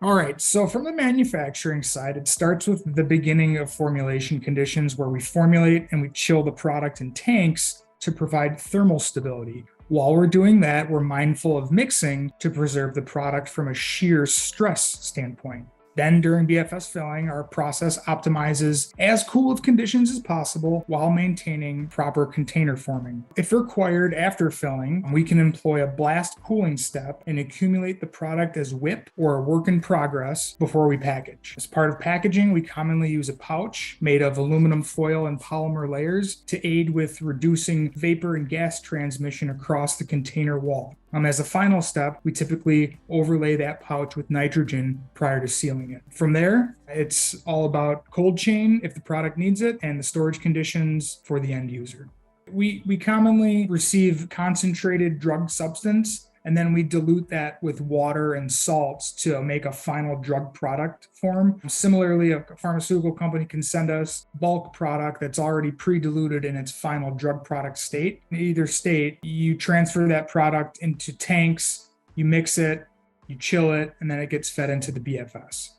All right, so from the manufacturing side, it starts with the beginning of formulation conditions where we formulate and we chill the product in tanks to provide thermal stability. While we're doing that, we're mindful of mixing to preserve the product from a shear stress standpoint. Then during BFS filling, our process optimizes as cool of conditions as possible while maintaining proper container forming. If required after filling, we can employ a blast cooling step and accumulate the product as WIP or a work in progress before we package. As part of packaging, we commonly use a pouch made of aluminum foil and polymer layers to aid with reducing vapor and gas transmission across the container wall. As a final step, we typically overlay that pouch with nitrogen prior to sealing it. From there, it's all about cold chain if the product needs it and the storage conditions for the end user. We commonly receive concentrated drug substance, and then we dilute that with water and salts to make a final drug product form. Similarly, a pharmaceutical company can send us bulk product that's already pre-diluted in its final drug product state. In either state, you transfer that product into tanks, you mix it, you chill it, and then it gets fed into the BFS.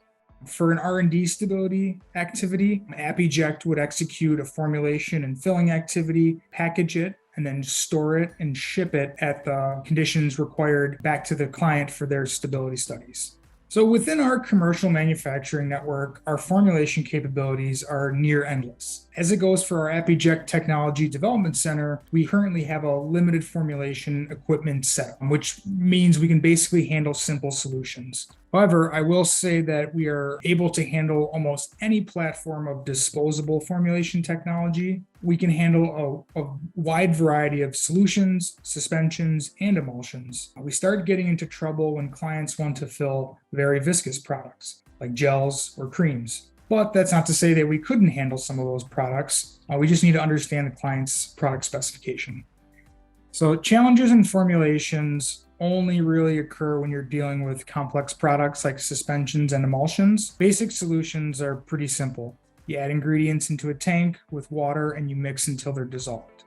For an R&D stability activity, ApiJect would execute a formulation and filling activity, package it, and then store it and ship it at the conditions required back to the client for their stability studies. So within our commercial manufacturing network, our formulation capabilities are near endless. As it goes for our ApiJect Technology Development Center, we currently have a limited formulation equipment set, which means we can basically handle simple solutions. However, I will say that we are able to handle almost any platform of disposable formulation technology. We can handle a wide variety of solutions, suspensions, and emulsions. We start getting into trouble when clients want to fill very viscous products, like gels or creams. But that's not to say that we couldn't handle some of those products. We just need to understand the client's product specification. So challenges in formulations only really occur when you're dealing with complex products like suspensions and emulsions. Basic solutions are pretty simple. You add ingredients into a tank with water and you mix until they're dissolved.